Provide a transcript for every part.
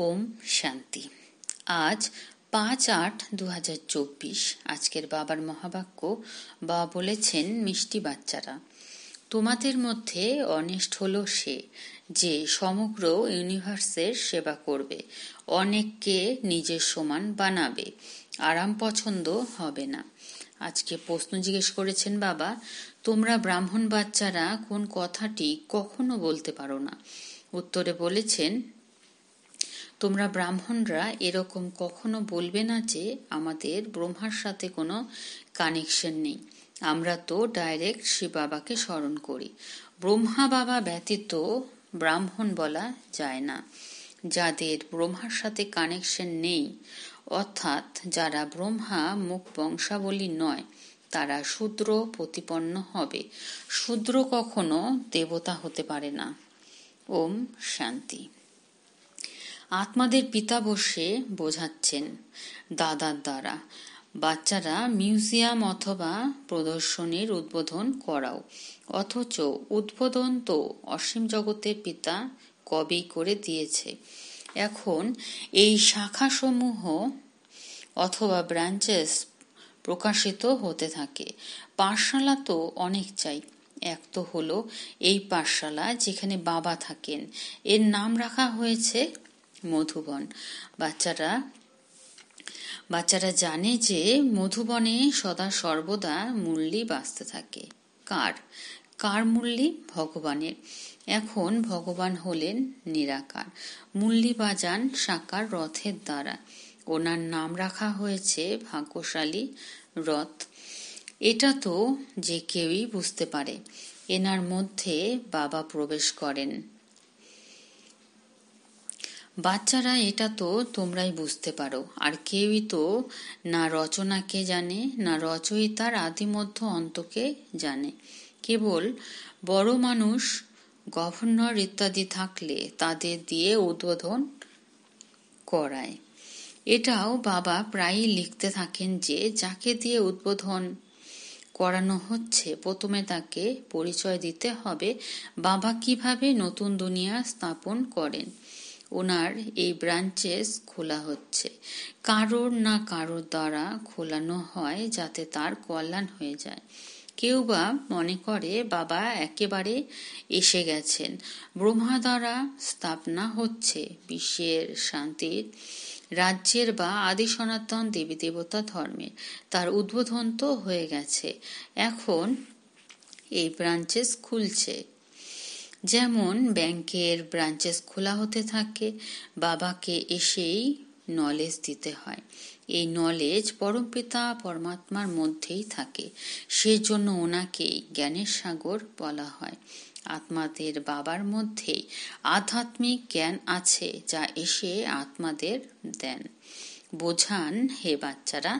ওম শান্তি। আজ 5/8/2024। আজকের বাবার মহাবাক্য। বাবা বলেছেন, মিষ্টি বাচ্চারা, তোমাদের মধ্যে অনেস্ট হলো সে যে সমগ্র ইউনিভার্সের সেবা করবে, অনেককে নিজের সমান বানাবে। আরাম পছন্দ হবে না। আজকে প্রশ্ন জিজ্ঞেস করেছেন বাবা, তোমরা ব্রাহ্মণ বাচ্চারা কোন কথাটি কখনো বলতে পারো না? উত্তরে বলেছেন, তোমরা ব্রাহ্মণরা এরকম কখনো বলবে না যে আমাদের ব্রহ্মার সাথে কোনো কানেকশন নেই। আমরা তো ডাইরেক্ট শিব বাবাকে স্মরণ করি। ব্রহ্মা বাবা ব্যতীত ব্রাহ্মণ বলা যায় না। যাদের ব্রহ্মার সাথে কানেকশন নেই, অর্থাৎ যারা ব্রহ্মা মুখ বংশাবলী নয়, তারা শূদ্র প্রতিপন্ন হবে। শূদ্র কখনো দেবতা হতে পারে না। ওম শান্তি। আত্মাদের পিতা বসে বোঝাচ্ছেন দাদার দ্বারা, বাচ্চারা মিউজিয়াম অথবা প্রদর্শনীর উদ্বোধন করাও, অথচ উদ্বোধন তো অসীম জগতের পিতা কবেই করে দিয়েছে। এখন এই শাখাসমূহ অথবা ব্রাঞ্চেস প্রকাশিত হতে থাকে। পাঠশালা তো অনেক চাই। এক তো হলো এই পাঠশালা যেখানে বাবা থাকেন, এর নাম রাখা হয়েছে মধুবন। বাচ্চারা জানে যে মধুবনে সদা সর্বদা মুরলি বাজতে থাকে। কার মুরলি? ভগবানের। এখন ভগবান হলেন নিরাকার, মুরলি বাজান সাকার রথের দ্বারা। ওনার নাম রাখা হয়েছে ভাগ্যশালী রথ। এটা তো যে কেউই বুঝতে পারে। এনার মধ্যে বাবা প্রবেশ করেন। বাচ্চারা, এটা তো তোমরাই বুঝতে পারো। আর কেউই তো না রচনাকে জানে, না রচয়িতার আদিমধ্য অন্তকে জানে। কেবল বড় মানুষ, গভর্নর ইত্যাদি থাকলে তাদের দিয়ে উদ্বোধন করায়। এটাও বাবা প্রায়ই লিখতে থাকেন যে যাকে দিয়ে উদ্বোধন করানো হচ্ছে, প্রথমে তাকে পরিচয় দিতে হবে বাবা কিভাবে নতুন দুনিয়া স্থাপন করেন। ওনার এই ব্রাঞ্চেস খোলা হচ্ছে কারোর না কারোর দ্বারা খোলানো হয়, যাতে তার কল্যাণ হয়ে যায়। কেউ বা মনে করে বাবা একেবারে এসে গেছেন, ব্রহ্মা দ্বারা স্থাপনা হচ্ছে বিশ্বের শান্তির রাজ্যের বা আদি সনাতন দেবী দেবতা ধর্মের। তার উদ্বোধন তো হয়ে গেছে, এখন এই ব্রাঞ্চেস খুলছে। যেমন ব্যাংকের ব্রাঞ্চেস খোলা হতে থাকে, বাবাকে এসেই নলেজ দিতে হয়। এই নলেজ পরমপিতা পরমাত্মার মধ্যেই থাকে, সেজন্য ওনাকেই জ্ঞানের সাগর বলা হয়। আত্মাদের বাবার মধ্যেই আধ্যাত্মিক জ্ঞান আছে, যা এসে আত্মাদের দেন। বোঝান, হে বাচ্চারা,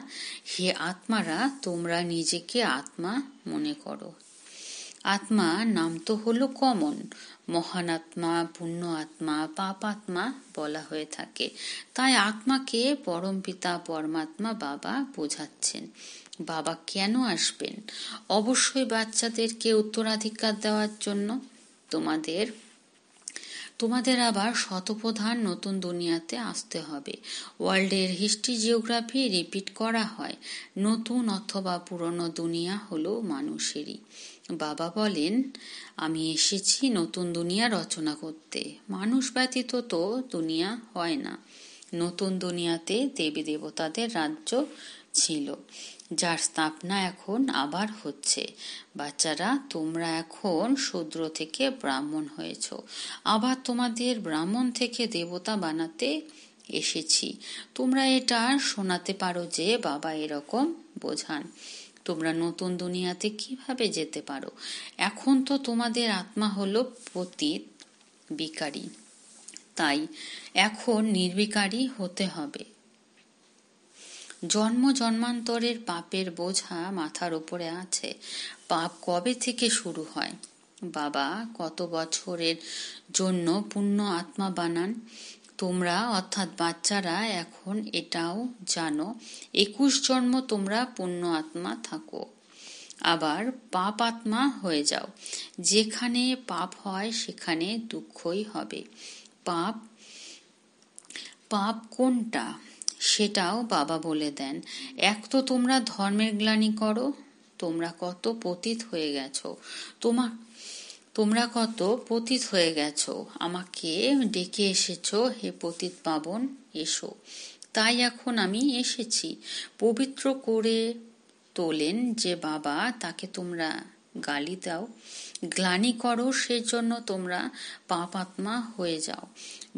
হে আত্মারা, তোমরা নিজেকে আত্মা মনে করো। আত্মা নাম তো হলো কমন। মহান আত্মা, পুণ্য আত্মা, পাপ আত্মা বলা হয়ে থাকে। তাই আত্মাকে পরমপিতা পরমাত্মা বাবা বোঝাচ্ছেন। বাবা কেন আসবেন? অবশ্যই বাচ্চাদেরকে উত্তরাধিকার দেওয়ার জন্য। তোমাদের আবার শতপ্রধান নতুন দুনিয়াতে আসতে হবে। ওয়ার্ল্ডের হিস্ট্রি জিওগ্রাফি রিপিট করা হয়। নতুন অথবা পুরনো দুনিয়া হলো মানুষেরই। বাবা বলেন, আমি এসেছি নতুন দুনিয়া রচনা করতে। মানুষ ব্যতীত তো দুনিয়া হয় না। নতুন দুনিয়াতে দেবী দেবতাদের রাজ্য ছিল, যার স্থাপনা এখন আবার হচ্ছে। বাচ্চারা, তোমরা এখন শূদ্র থেকে ব্রাহ্মণ হয়েছ, আবার তোমাদের ব্রাহ্মণ থেকে দেবতা বানাতে এসেছি। তোমরা এটা শোনাতে পারো যে বাবা এরকম বোঝান। তোমরা নতুন দুনিয়াতে কিভাবে যেতে পারো? এখন তো তোমাদের আত্মা হলো পতিত বিকারী, তাই এখন নির্বিকারী হতে হবে। জন্ম জন্মান্তরের পাপের বোঝা মাথার উপরে আছে। পাপ কবে থেকে শুরু হয়? বাবা কত বছরের জন্য পুণ্য আত্মা বানান? তোমরা অর্থাৎ বাচ্চারা এখন এটাও জানো, 21 জন্ম তোমরা পুণ্য আত্মা থাকো, আবার পাপ আত্মা হয়ে যাও। যেখানে পাপ হয় সেখানে দুঃখই হবে। পাপ কোনটা সেটাও বাবা বলে দেন। এক তো তোমরা ধর্মের গ্লানি করো, তোমরা কত পতিত হয়ে গেছো, তোমরা কত পতিত হয়ে গেছো, আমাকে ডেকে এসেছো, হে পতিত পাবন এসো। তাই এখন আমি এসেছি। পবিত্র করে তোলেন যে বাবা, তাকে তোমরা গালি দাও, গ্লানি করো, সেজন্য তোমরা পাপাত্মা হয়ে যাও।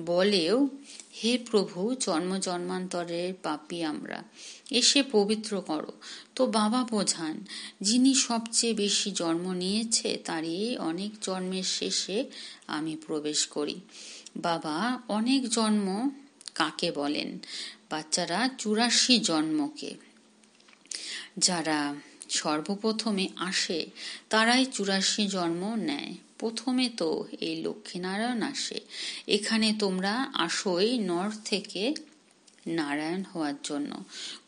বলেও, হে প্রভু, জন্ম জন্মান্তরের পাপী আমরা, এসে পবিত্র করো। তো বাবা বোঝান, যিনি সবচেয়ে বেশি জন্ম নিয়েছে তারই অনেক জন্মের শেষে আমি প্রবেশ করি। বাবা অনেক জন্ম কাকে বলেন? বাচ্চারা 84 জন্মকে। যারা সর্বপ্রথমে আসে তারাই 84 জন্ম নেয়। প্রথমে তো এই লক্ষ্মীনারায়ণ আসে। এখানে তোমরা আসোই নর থেকে নারায়ণ হওয়ার জন্য।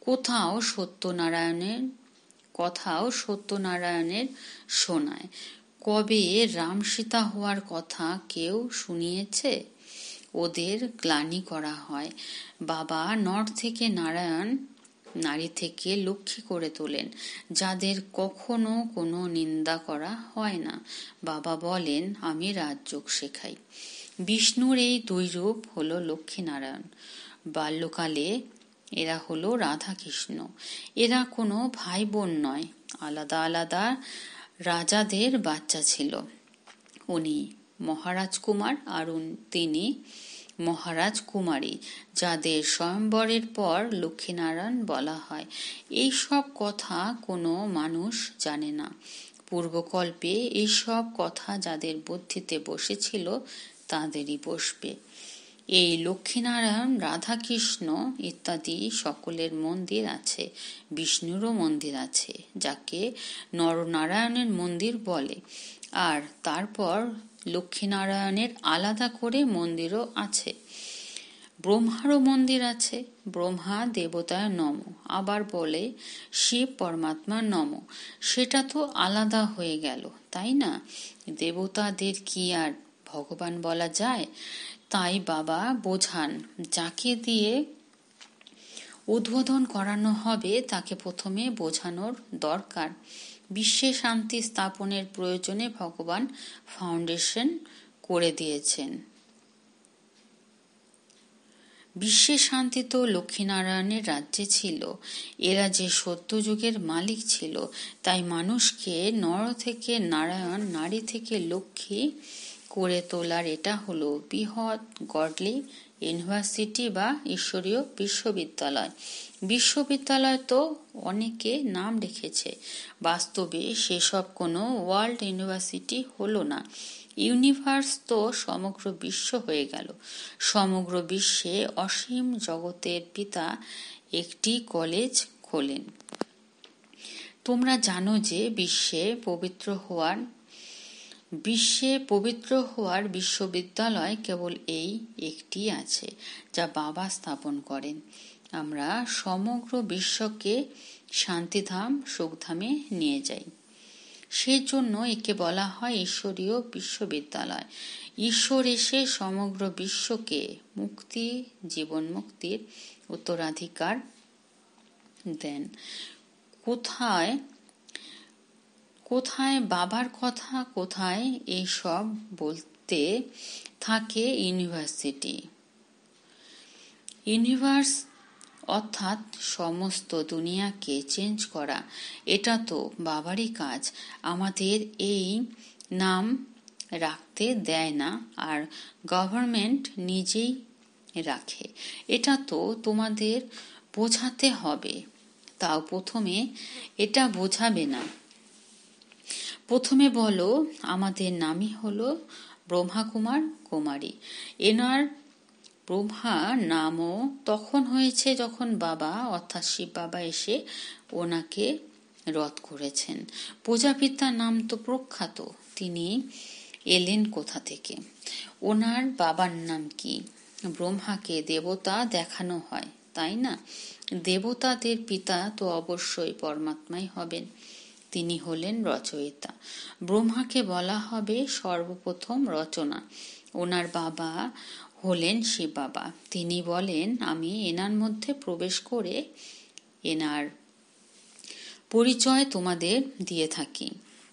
কোথাও সত্যনারায়ণের শোনায়। কবে রাম সীতা হওয়ার কথা কেউ শুনিয়েছে? ওদের গ্লানি করা হয়। বাবা নর থেকে নারায়ণ, নারী থেকে লক্ষ্মী করে তোলেন, যাদের কখনো কোনো নিন্দা করা হয় না। বাবা বলেন, আমি রাজযোগ শেখাই। বিষ্ণুর এই দুই রূপ হলো লক্ষ্মীনারায়ণ। বাল্যকালে এরা হলো রাধাকৃষ্ণ। এরা কোনো ভাই বোন নয়, আলাদা আলাদা রাজাদের বাচ্চা ছিল। উনি মহারাজ কুমার আর তিনি মহারাজ কুমারী, যাদের স্বয়ম্বরের পর লক্ষ্মীনারায়ণ বলা হয়। এই সব কথা কোনো মানুষ জানে না। পূর্বকল্পে এইসব কথা যাদের বুদ্ধিতে বসেছিল তাদেরই বসবে। এই লক্ষ্মীনারায়ণ, রাধাকৃষ্ণ ইত্যাদি সকলের মন্দির আছে। বিষ্ণুরও মন্দির আছে, যাকে নরনারায়ণের মন্দির বলে। আর তারপর লক্ষ্মীনারায়ণের আলাদা করে মন্দিরও আছে। ব্রহ্মারও মন্দির আছে। ব্রহ্মা দেবতায় নম, আবার বলে শিব পরমাত্মা নম। সেটা তো আলাদা হয়ে গেল, তাই না? দেবতাদের কি আর ভগবান বলা যায়? তাই বাবা বোঝান, যাকে দিয়ে উদ্বোধন করানো হবে তাকে প্রথমে বোঝানোর দরকার। বিশ্বে শান্তি স্থাপনের প্রয়োজনে ভগবান ফাউন্ডেশন করে দিয়েছেন। বিশ্বে শান্তি তো লক্ষ্মীনারায়ণের রাজ্যে ছিল। এরা যে সত্যযুগের মালিক ছিল, তাই মানুষকে নর থেকে নারায়ণ, নারী থেকে লক্ষ্মী করে তোলার এটা হলো বৃহৎ গডলি ইউনিভার্সিটি বা ঈশ্বরীয় বিশ্ববিদ্যালয়। বিশ্ববিদ্যালয় তো অনেকে নাম রেখেছে, বাস্তবে সেসব কোনো ওয়ার্ল্ড ইউনিভার্সিটি হলো না। ইউনিভার্স তো সমগ্র বিশ্ব হয়ে গেল। সমগ্র বিশ্বে অসীম জগতের পিতা একটি কলেজ খোলেন। তোমরা জানো যে বিশ্বে পবিত্র হওয়ার বিশ্ববিদ্যালয় কেবল এই একটি আছে, যা বাবা স্থাপন করেন। আমরা সমগ্র বিশ্বকে শান্তিধাম, সুখধামে নিয়ে যাই। সেজন্য একে বলা হয় ঈশ্বরীয় বিশ্ববিদ্যালয়। ঈশ্বর এসে সমগ্র বিশ্বকে মুক্তি, জীবন মুক্তির উত্তরাধিকার দেন। কোথায় বাবার কথা, কোথায় এইসব বলতে থাকে ইউনিভার্স অর্থাৎ সমস্ত দুনিয়াকে চেঞ্জ করা। এটা তো বাবারই কাজ। আমাদের এই নাম রাখতে দেয় না, আর গভর্নমেন্ট নিজেই রাখে। এটা তো তোমাদের বোঝাতে হবে। তাও প্রথমে এটা বোঝাবে না। প্রথমে বলো, আমাদের নামই হলো ব্রহ্মাকুমার কুমারী। এনার ব্রহ্মা নামও তখন হয়েছে যখন বাবা অর্থাৎ শিব বাবা এসে ওনাকে রথ করেছেন। প্রজাপিতার নাম তো প্রখ্যাত, তিনি এলেন কোথা থেকে? ওনার বাবার নাম কি? ব্রহ্মাকে দেবতা দেখানো হয়, তাই না? দেবতাদের পিতা তো অবশ্যই পরমাত্মাই হবেন। তিনি হলেন রচয়িতা। ব্রহ্মাকে বলা হবে সর্বপ্রথম রচনা। ওনার বাবা হলেন শিব বাবা। তিনি বলেন, আমি এনার মধ্যে প্রবেশ করে এনার পরিচয় তোমাদের দিয়ে থাকি।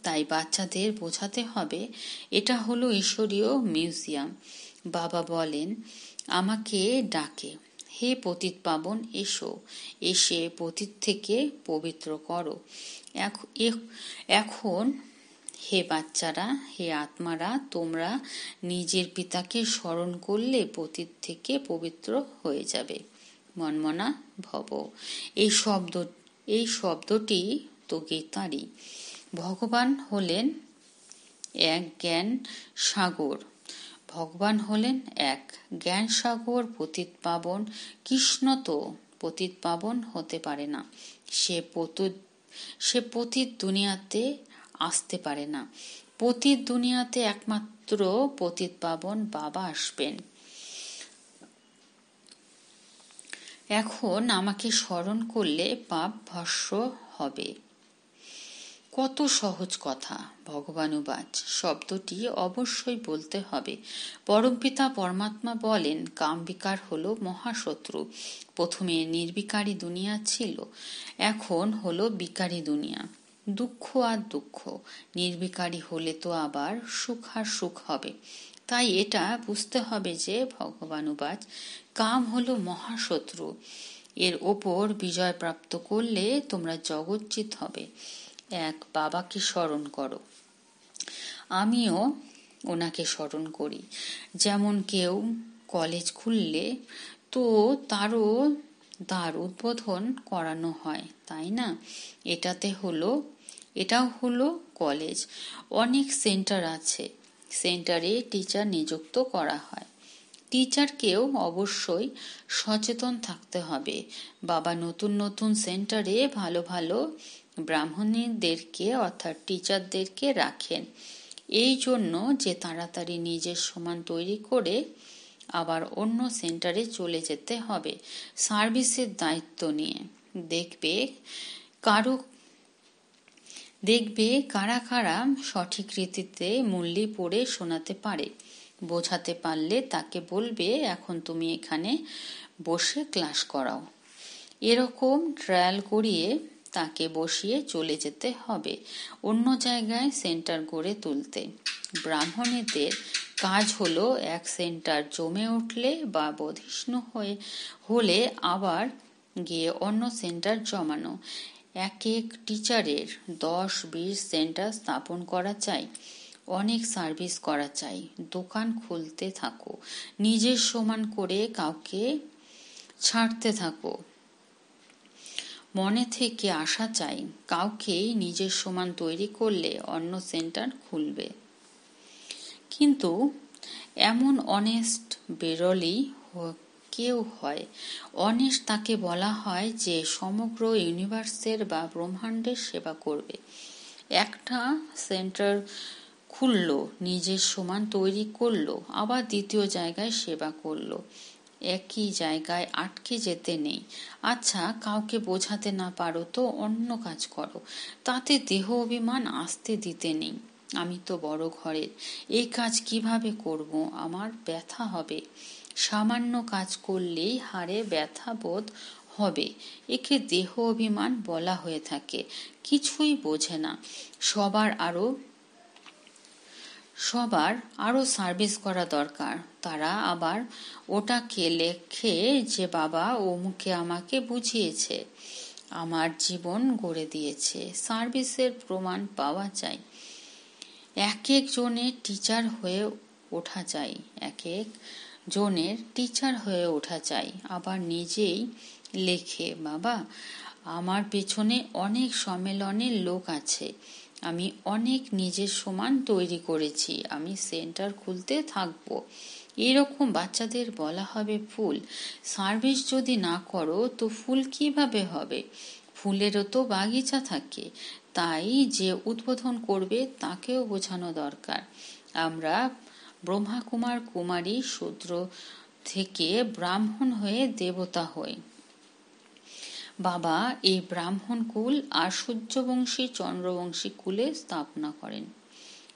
তাই বাচ্চাদের বোঝাতে হবে এটা হলো ঈশ্বরীয় মিউজিয়াম। বাবা বলেন, আমাকে ডাকে, হে পতিত পাবন এসো, এসে পতিত থেকে পবিত্র করো। এখন হে বাচ্চারা, হে আত্মারা, তোমরা নিজের পিতাকে স্মরণ করলে পতিত থেকে পবিত্র হয়ে যাবে। মনমনা ভব, এই শব্দটি তো গীতারই। ভগবান হলেন এক জ্ঞান সাগর। ভগবান হলেন এক জ্ঞান সাগর। পতিত পাবন কৃষ্ণ তো পতিত পাবন হতে পারে না। সে পতিত দুনিয়াতে আসতে পারে না। পতিত দুনিয়াতে একমাত্র পতিত পাবন বাবা আসবেন। এখন আমাকে স্মরণ করলে পাপ ভস্ম হবে। কত সহজ কথা। ভগবানুবাচ, শব্দটি অবশ্যই বলতে হবে। পরমপিতা পরমাত্মা বলেন, কাম বিকার হলো মহাশত্রু। প্রথমে নির্বিকারী দুনিয়া ছিল, এখন হলো বিকারী দুনিয়া। দুঃখ আর দুঃখ। নির্বিকারী হলে তো আবার সুখ আর সুখ হবে। তাই এটা বুঝতে হবে যে ভগবানুবাচ, কাম হলো মহাশত্রু। এর ওপর বিজয় প্রাপ্ত করলে তোমরা জগজ্জিত হবে। এক বাবাকে স্মরণ করো। আমিও ওনাকে স্মরণ করি। যেমন কেউ কলেজ খুললে তো তারও দ্বার উদ্বোধন করানো হয়, তাই না? এটাও হলো কলেজ। অনেক সেন্টার আছে, সেন্টারে টিচার নিযুক্ত করা হয়। টিচারকেও অবশ্যই সচেতন থাকতে হবে। বাবা নতুন নতুন সেন্টারে ভালো ভালো ব্রাহ্মণীদেরকে অর্থাৎ টিচারদেরকে রাখেন, এই জন্য যে তাড়াতাড়ি নিজের সমান তৈরি করে আবার অন্য সেন্টারে চলে যেতে হবে সার্ভিসের দায়িত্ব নিয়ে। দেখবে কারা কারা সঠিক রীতিতে মুরলি পড়ে শোনাতে পারে। বোঝাতে পারলে তাকে বলবে, এখন তুমি এখানে বসে ক্লাস করাও। এরকম ট্রায়াল করিয়ে তাকে বসিয়ে চলে যেতে হবে অন্য জায়গায় সেন্টার গড়ে তুলতে। ব্রাহ্মণীদের কাজ হলো এক সেন্টার জমে উঠলে বা বধিষ্ণু হলে আবার গিয়ে অন্য সেন্টার জমানো। এক এক টিচারের 10-20 সেন্টার স্থাপন করা চাই। অনেক সার্ভিস করা চাই। দোকান খুলতে থাকো, নিজের সমান করে কাউকে ছাড়তে থাকো। মনে থেকে আশা চাই, কাউকে নিজের সমান তৈরি করলে অন্য সেন্টার খুলবে। কিন্তু এমন অনেস্ট বেরোলেই কেউ হয়। অনেস্ট তাকে বলা হয় যে সমগ্র ইউনিভার্সের বা ব্রহ্মাণ্ডের সেবা করবে। একটা সেন্টার খুললো, নিজের সমান তৈরি করলো, আবার দ্বিতীয় জায়গায় সেবা করলো। একই জায়গায় আটকে যেতে নেই। আচ্ছা, কাউকে বোঝাতে না পারো তো অন্য কাজ করো, তাতে দেহ অভিমান আসতে দিতে নেই। আমি তো বড় ঘরের, এই কাজ কিভাবে করব? আমার ব্যথা হবে। সামান্য কাজ করলেই হাড়ে ব্যথা বোধ হবে। একে দেহ অভিমান বলা হয়ে থাকে। কিছুই বোঝে না। সবার আরো সার্ভিস করা দরকার। তারা আবার ওটাকে লেখে যে বাবা অমুকে আমাকে বুঝিয়েছে, আমার জীবন গড়ে দিয়েছে। সার্ভিসের প্রমাণ পাওয়া যায়। এক এক জনের টিচার হয়ে ওঠা চাই। আবার নিজেই লেখে, বাবা আমার পেছনে অনেক সম্মেলনের লোক আছে, আমি অনেক নিজের সমান তৈরি করেছি, আমি সেন্টার খুলতে থাকবো। এরকম বাচ্চাদের বলা হবে ফুল। সার্ভিস যদি না করো তো ফুল কিভাবে হবে? ফুলেরও তো বাগিচা থাকে। তাই যে উদ্বোধন করবে তাকেও বোঝানো দরকার। আমরা ব্রহ্মাকুমার কুমারী শূদ্র থেকে ব্রাহ্মণ হয়ে দেবতা হই। বাবা এই ব্রাহ্মণ কুল আর সূর্যবংশী চন্দ্রবংশী কুলে স্থাপনা করেন।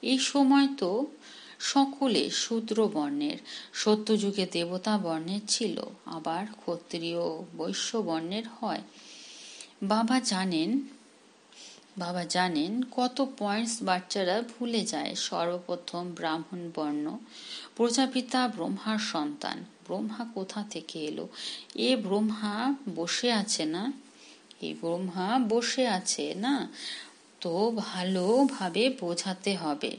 এই সময় তো সকলে শূদ্র বর্ণের। সত্যযুগে দেবতা বর্ণের ছিল, আবার ক্ষত্রিয় বৈশ্য বর্ণের হয়। বাবা জানেন কত পয়েন্টস বাচ্চারা ভুলে যায়। সর্বপ্রথম ব্রাহ্মণ বর্ণ, প্রজাপিতা ব্রহ্মার সন্তান। ব্রহ্মা কোথা থেকে এলো? ব্রহ্মা বসে আছে না, তো ভালোভাবে বোঝাতে হবে।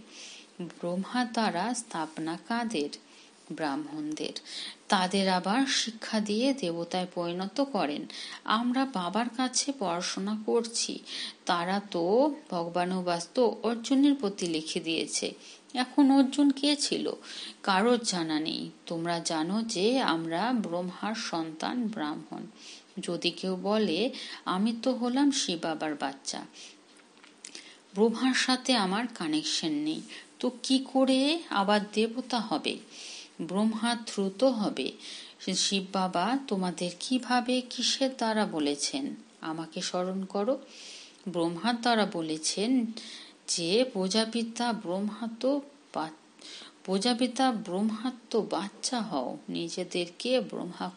ব্রহ্মা দ্বারা স্থাপনা কাদের? ব্রাহ্মণদের। তাদের আবার শিক্ষা দিয়ে দেবতায় পরিণত করেন। আমরা বাবার কাছে পড়াশোনা করছি, তারা তো ভগবানুবাস্ত অর্জুনের প্রতি লিখে দিয়েছে। এখন অর্জুন কে ছিল কারোর জানা নেই। তোমরা জানো যে আমরা ব্রহ্মার সন্তান ব্রাহ্মণ। যদি কেউ বলে আমি তো হলাম শিব বাবার বাচ্চা, ব্রহ্মার সাথে আমার কানেকশন নেই, তো কি করে আবার দেবতা হবে? ব্রহ্মা দ্রুত হবে। শিব বাবা তোমাদের কিভাবে কিসের দ্বারা বলেছেন? আমাকে স্মরণ করো। ব্রহ্মার দ্বারা বলেছেন যে প্রজাপিতা ব্রহ্মাত্ম বাচ্চা হও, নিজেদেরকে ব্রহ্মা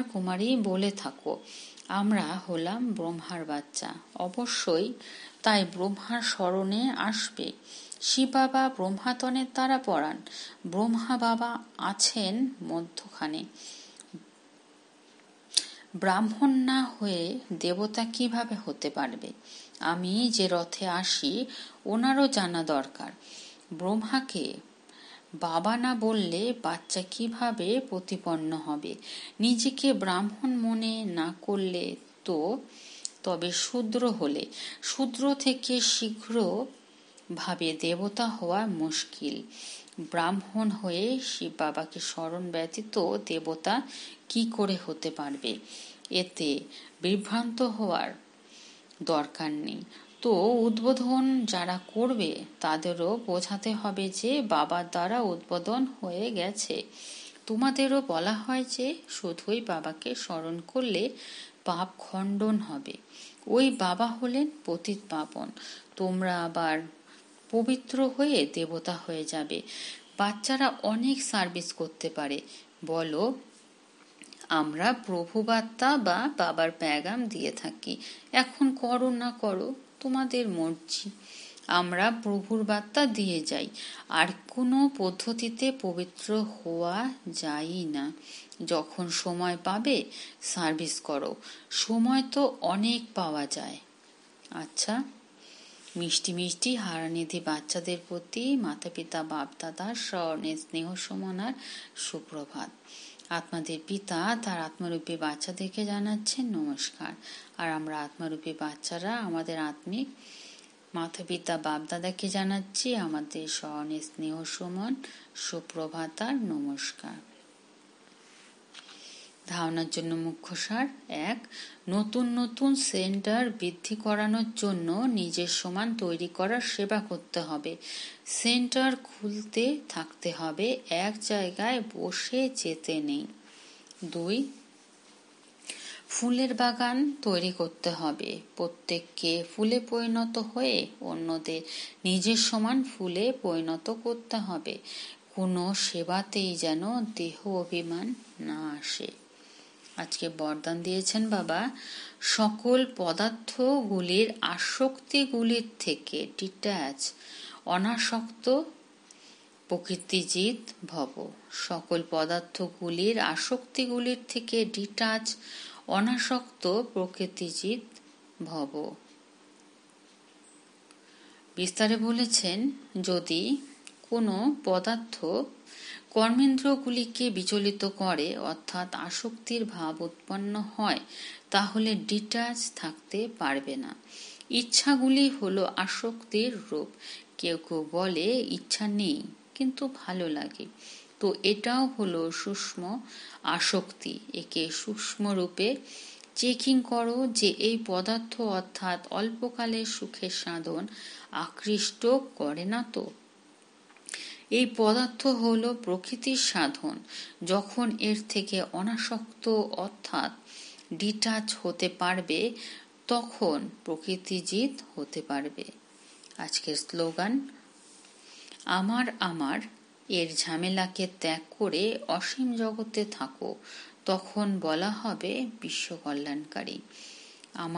কুমারী বলে থাকো। আমরা হলাম ব্রহ্মার বাচ্চা, অবশ্যই তাই ব্রহ্মার স্মরণে আসবে। শিব বাবা ব্রহ্মাতনের দ্বারা পড়ান। ব্রহ্মা বাবা আছেন মধ্যখানে। ব্রাহ্মণ না হয়ে দেবতা কিভাবে হতে পারবে? আমি যে রথে আসি ওনারও জানা দরকার। ব্রহ্মাকে বাবা না বললে বাচ্চা কিভাবে প্রতিপন্ন হবে? নিজেকে ব্রাহ্মণ মনে না করলে তবে শূদ্র থেকে শীঘ্র ভাবে দেবতা হওয়া মুশকিল। ব্রাহ্মণ হয়ে শিব বাবাকে স্মরণ ব্যতীত দেবতা কি করে হতে পারবে? এতে বিভ্রান্ত হওয়ার দরকার নেই। তো উদ্বোধন যারা করবে তাদেরও বোঝাতে হবে যে বাবার দ্বারা উদ্বোধন হয়ে গেছে। তোমাদেরও বলা হয় যে শুধুই বাবাকে স্মরণ করলে পাপ খণ্ডন হবে। ওই বাবা হলেন পতিত পাবন। তোমরা আবার পবিত্র হয়ে দেবতা হয়ে যাবে। বাচ্চারা অনেক সার্ভিস করতে পারে। বলো, আমরা প্রভু বার্তা বা বাবার প্যাগাম দিয়ে থাকি, এখন করো না করো তোমাদের মর্জি। আমরা প্রভুর বার্তা দিয়ে যাই, আর কোনো পদ্ধতিতে পবিত্র হওয়া যায় না। যখন সময় পাবে সার্ভিস করো, সময় তো অনেক পাওয়া যায়। আচ্ছা, মিষ্টি মিষ্টি হারানিধি বাচ্চাদের প্রতি মাতা পিতা বাপ দাদার স্মরণে স্নেহ সমানার সুপ্রভাত। আত্মাদের পিতা তার আত্মরূপী বাচ্চাদেরকে জানাচ্ছেন নমস্কার, আর আমরা আত্মরূপী বাচ্চারা আমাদের আত্মিক মাতা পিতা বাপ দাদাকে জানাচ্ছি আমাদের স্মরণে স্নেহ সমান সুপ্রভাত আর নমস্কার। ধারণার জন্য মুখ্য সার: 1. নতুন নতুন সেন্টার বৃদ্ধি করানোর জন্য নিজের সমান তৈরি করার সেবা করতে হবে। সেন্টার খুলতে থাকতে হবে, এক জায়গায় বসে যেতে নেই। 2. ফুলের বাগান তৈরি করতে হবে। প্রত্যেককে ফুলে পরিণত হয়ে অন্যদের নিজের সমান ফুলে পরিণত করতে হবে। কোনো সেবাতেই যেন দেহ অভিমান না আসে। আজকে বরদান দিয়েছেন বাবা, সকল পদার্থগুলির আসক্তিগুলির থেকে ডিট্যাচ, অনাসক্ত প্রকৃতিজিৎ ভব। সকল পদার্থগুলির আসক্তিগুলির থেকে ডিটাচ, অনাসক্ত প্রকৃতিজিৎ ভব। বিস্তারে বলেছেন, যদি কোনো পদার্থ কর্মেন্দ্রগুলিকে বিচলিত করে, অর্থাৎ আসক্তির ভাব উৎপন্ন হয়, তাহলে ডিটাচ থাকতে পারবে না। ইচ্ছাগুলি হলো আসক্তির রূপ। কেউ কেউ বলে ইচ্ছা নেই কিন্তু ভালো লাগে, তো এটাও হলো সূক্ষ্ম আসক্তি। একে সূক্ষ্ম রূপে চেকিং করো যে এই পদার্থ অর্থাৎ অল্পকালের সুখের সাধন আকৃষ্ট করে না তো। এই পদার্থ হলো প্রকৃতির সাধন। যখন এর থেকে অনাসক্ত অর্থাৎ ডিটাচ হতে পারবে, তখন প্রকৃতি জিত হতে পারবে। আজকের স্লোগান, আমার আমার এর ঝামেলাকে ত্যাগ করে অসীম জগতে থাকো, তখন বলা হবে বিশ্ব কল্যাণকারী।